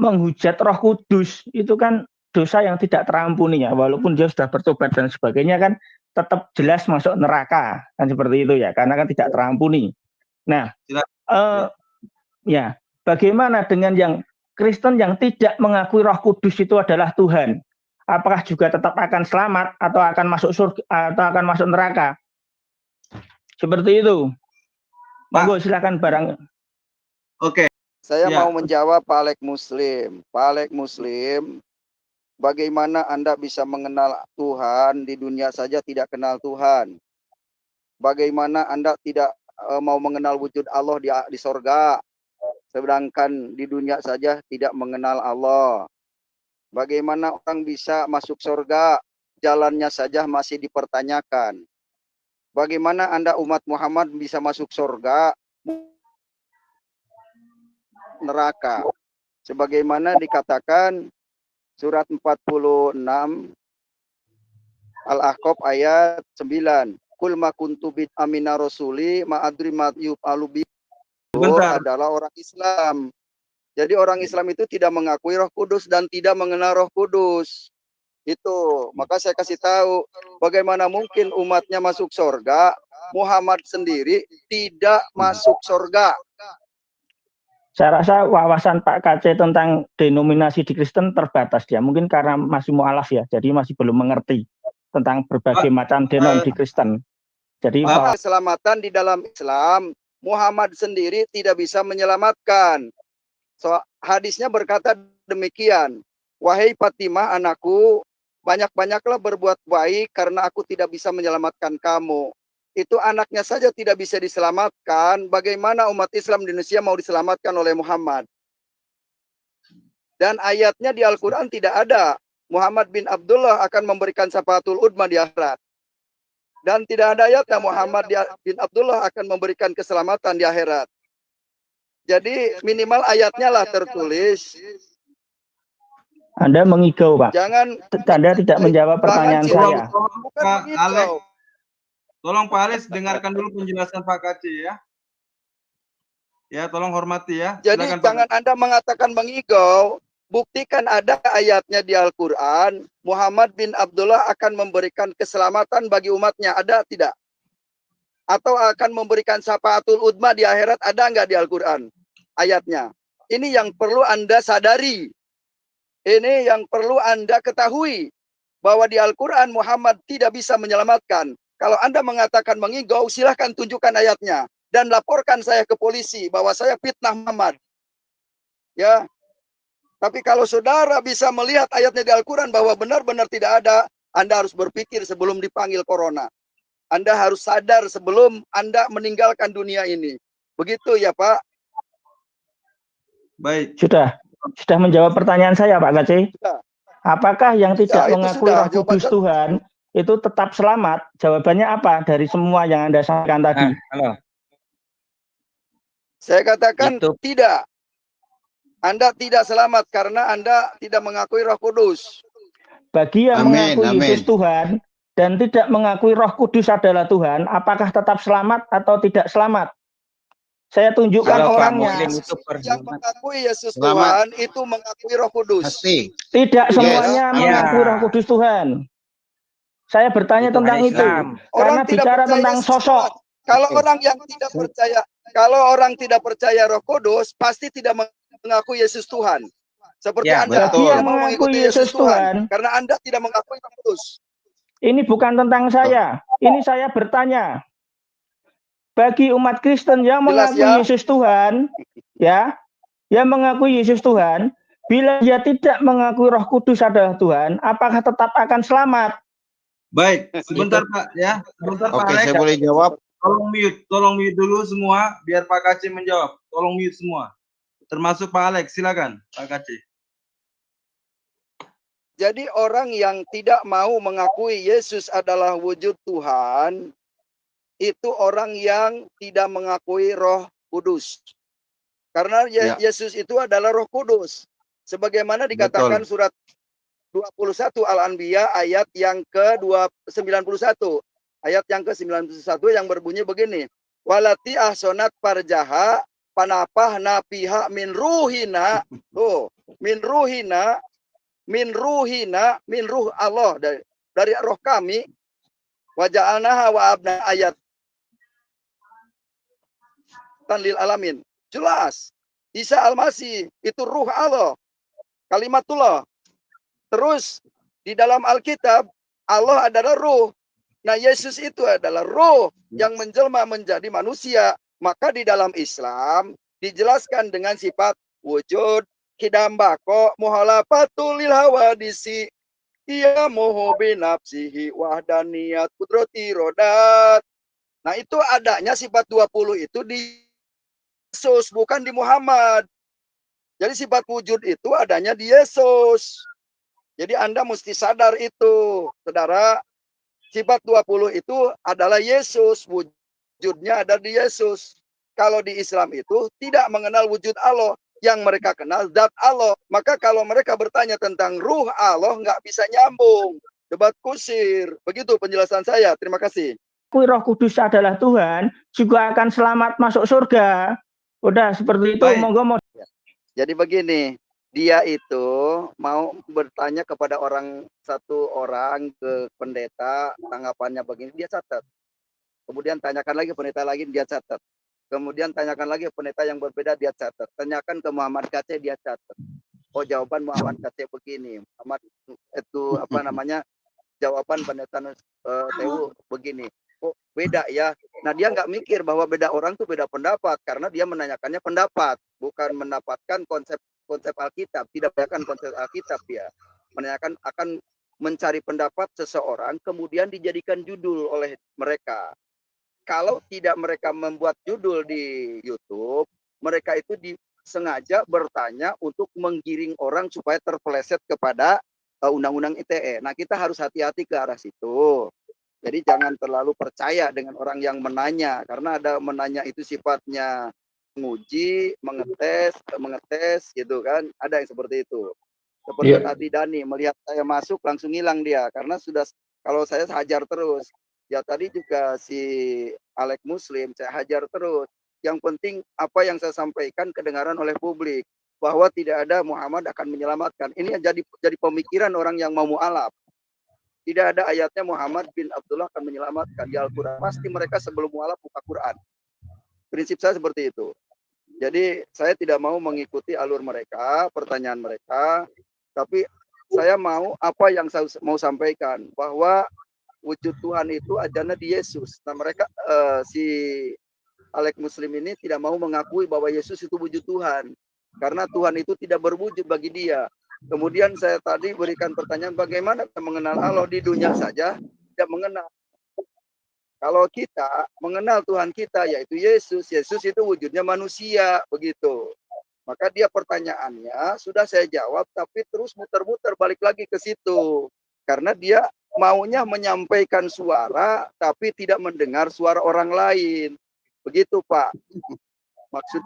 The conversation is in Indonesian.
menghujat Roh Kudus itu kan dosa yang tidak terampuni ya, walaupun dia sudah bertobat dan sebagainya kan tetap jelas masuk neraka kan seperti itu ya, karena kan tidak terampuni. Nah, ya bagaimana dengan yang Kristen yang tidak mengakui Roh Kudus itu adalah Tuhan? Apakah juga tetap akan selamat atau akan masuk surga atau akan masuk neraka? Seperti itu. Monggo silakan barang. Oke. Saya mau menjawab Pak Alek Muslim. Pak Alek Muslim, bagaimana Anda bisa mengenal Tuhan di dunia saja tidak kenal Tuhan? Bagaimana Anda tidak mau mengenal wujud Allah di sorga, sedangkan di dunia saja tidak mengenal Allah? Bagaimana orang bisa masuk sorga, jalannya saja masih dipertanyakan? Bagaimana Anda umat Muhammad bisa masuk sorga, neraka? Sebagaimana dikatakan surat 46 Al-Ahqaf ayat 9. Kul ma kuntu bid amina rasuli ma adri ma yu'alu adalah orang Islam. Jadi orang Islam itu tidak mengakui Roh Kudus dan tidak mengenal Roh Kudus. Itu, maka saya kasih tahu bagaimana mungkin umatnya masuk surga, Muhammad sendiri tidak masuk surga. Saya rasa wawasan Pak KC tentang denominasi di Kristen terbatas dia. Mungkin karena masih mualaf ya, jadi masih belum mengerti tentang berbagai macam denom di Kristen. Jadi keselamatan di dalam Islam, Muhammad sendiri tidak bisa menyelamatkan. So, hadisnya berkata demikian, wahai Fatimah anakku, banyak-banyaklah berbuat baik karena aku tidak bisa menyelamatkan kamu. Itu anaknya saja tidak bisa diselamatkan, bagaimana umat Islam di Indonesia mau diselamatkan oleh Muhammad? Dan ayatnya di Al-Quran tidak ada Muhammad bin Abdullah akan memberikan syafaatul udma di akhirat. Dan tidak ada ayatnya Muhammad bin Abdullah akan memberikan keselamatan di akhirat. Jadi minimal ayatnya lah tertulis. Anda mengigau, Pak. Anda tidak menjawab pertanyaan saya. Pak Alek. Tolong Pak Alis dengarkan dulu penjelasan Pak KC ya. Ya, tolong hormati ya. Jadi silakan, jangan Pak. Anda mengatakan mengigau, buktikan ada ayatnya di Al-Quran, Muhammad bin Abdullah akan memberikan keselamatan bagi umatnya, ada tidak? Atau akan memberikan syafaatul udma di akhirat, ada nggak di Al-Quran ayatnya? Ini yang perlu Anda sadari. Ini yang perlu Anda ketahui. Bahwa di Al-Quran Muhammad tidak bisa menyelamatkan. Kalau Anda mengatakan mengigau, silahkan tunjukkan ayatnya. Dan laporkan saya ke polisi bahwa saya fitnah Muhammad. Ya. Tapi kalau saudara bisa melihat ayatnya di Al-Quran bahwa benar-benar tidak ada, Anda harus berpikir sebelum dipanggil corona. Anda harus sadar sebelum Anda meninggalkan dunia ini. Begitu ya Pak? Baik. Sudah menjawab pertanyaan saya Pak KC. Apakah yang tidak mengakui Roh Kudus Tuhan itu tetap selamat? Jawabannya apa dari semua yang Anda sampaikan tadi? Halo. Saya katakan tidak. Anda tidak selamat karena Anda tidak mengakui Roh Kudus. Bagi yang mengakui Yesus Tuhan dan tidak mengakui Roh Kudus adalah Tuhan, apakah tetap selamat atau tidak selamat? Saya tunjukkan orangnya. Yang mengakui Yesus Tuhan itu mengakui Roh Kudus. Pasti. Tidak semuanya mengakui Roh Kudus Tuhan. Saya bertanya tentang itu. Karena bicara tentang sosok. Kalau orang yang tidak percaya, kalau orang tidak percaya Roh Kudus, pasti tidak mengakui Yesus Tuhan. Seperti Anda yang mengakui Yesus Tuhan, karena Anda tidak mengakui Roh Kudus. Ini bukan tentang saya. Ini saya bertanya. Bagi umat Kristen yang mengakui Yesus Tuhan, ya, yang mengakui Yesus Tuhan, bila dia tidak mengakui Roh Kudus adalah Tuhan, apakah tetap akan selamat? Baik, sebentar Pak ya, sebentar Pak Alek. Saya boleh jawab. Tolong mute dulu semua, biar Pak KC menjawab. Tolong mute semua, termasuk Pak Alek. Silakan Pak KC. Jadi orang yang tidak mau mengakui Yesus adalah wujud Tuhan, itu orang yang tidak mengakui Roh Kudus. Karena Yesus itu adalah Roh Kudus. Sebagaimana dikatakan surat 21 Al-Anbiya ayat yang ke-91. Ayat yang ke-91 yang berbunyi begini. Walati ahsonat parjaha panapah napiha min ruhina. Tuh, min ruh Allah, dari roh kami, wa ja'alnaha wa abna ayat tanlil alamin. Jelas, Isa Al-Masih itu ruh Allah, kalimatullah. Terus di dalam Alkitab Allah adalah ruh. Nah, Yesus itu adalah ruh yang menjelma menjadi manusia. Maka di dalam Islam dijelaskan dengan sifat wujud, kidam bako, muhalafatul lil hawadisi, ia moho binafsihi wahdaniyat kudrati rodat. Nah, itu adanya sifat 20 itu di Yesus, bukan di Muhammad. Jadi sifat wujud itu adanya di Yesus. Jadi Anda mesti sadar itu, saudara. Sifat 20 itu adalah Yesus. Wujudnya ada di Yesus. Kalau di Islam itu tidak mengenal wujud Allah. Yang mereka kenal zat Allah. Maka kalau mereka bertanya tentang ruh Allah, nggak bisa nyambung. Debat kusir. Begitu penjelasan saya. Terima kasih. Roh Kudus adalah Tuhan, juga akan selamat masuk surga. Udah seperti itu. Monggo. Jadi begini, dia itu mau bertanya kepada satu orang ke pendeta, tanggapannya begini, dia catat. Kemudian tanyakan lagi pendeta lagi, dia catat. Kemudian tanyakan lagi pendeta yang berbeda, dia catat. Tanyakan ke Muhammad KC, dia catat. Oh, jawaban Muhammad KC begini. Muhammad itu apa namanya? Jawaban pendeta TU begini. Oh, beda ya. Nah, dia nggak mikir bahwa beda orang tuh beda pendapat, karena dia menanyakannya pendapat, bukan mendapatkan konsep Alkitab. Tidak menanyakan konsep Alkitab, ya. Menanyakan akan mencari pendapat seseorang, kemudian dijadikan judul oleh mereka. Kalau tidak mereka membuat judul di YouTube, mereka itu sengaja bertanya untuk menggiring orang supaya terpeleset kepada undang-undang ITE. Nah, kita harus hati-hati ke arah situ. Jadi jangan terlalu percaya dengan orang yang menanya, karena ada menanya itu sifatnya menguji, mengetes gitu kan. Ada yang seperti itu. Seperti tadi Dani melihat saya masuk langsung hilang dia, karena sudah, kalau saya hajar terus. Ya tadi juga si Alek Muslim saya hajar terus. Yang penting apa yang saya sampaikan kedengaran oleh publik, bahwa tidak ada Muhammad akan menyelamatkan. Ini jadi pemikiran orang yang mau mu'alaf. Tidak ada ayatnya Muhammad bin Abdullah akan menyelamatkan di Al-Quran. Pasti mereka sebelum mu'alaf buka Quran. Prinsip saya seperti itu. Jadi saya tidak mau mengikuti alur mereka, pertanyaan mereka. Tapi saya mau apa yang saya mau sampaikan, bahwa wujud Tuhan itu adanya di Yesus. Nah, mereka si Alek Muslim ini tidak mau mengakui bahwa Yesus itu wujud Tuhan, karena Tuhan itu tidak berwujud bagi dia. Kemudian saya tadi berikan pertanyaan, bagaimana kita mengenal Allah di dunia saja tidak mengenal. Kalau kita mengenal Tuhan kita, yaitu Yesus, Yesus itu wujudnya manusia, begitu. Maka dia pertanyaannya sudah saya jawab, tapi terus muter-muter balik lagi ke situ, karena dia maunya menyampaikan suara tapi tidak mendengar suara orang lain. Begitu, Pak. Maksud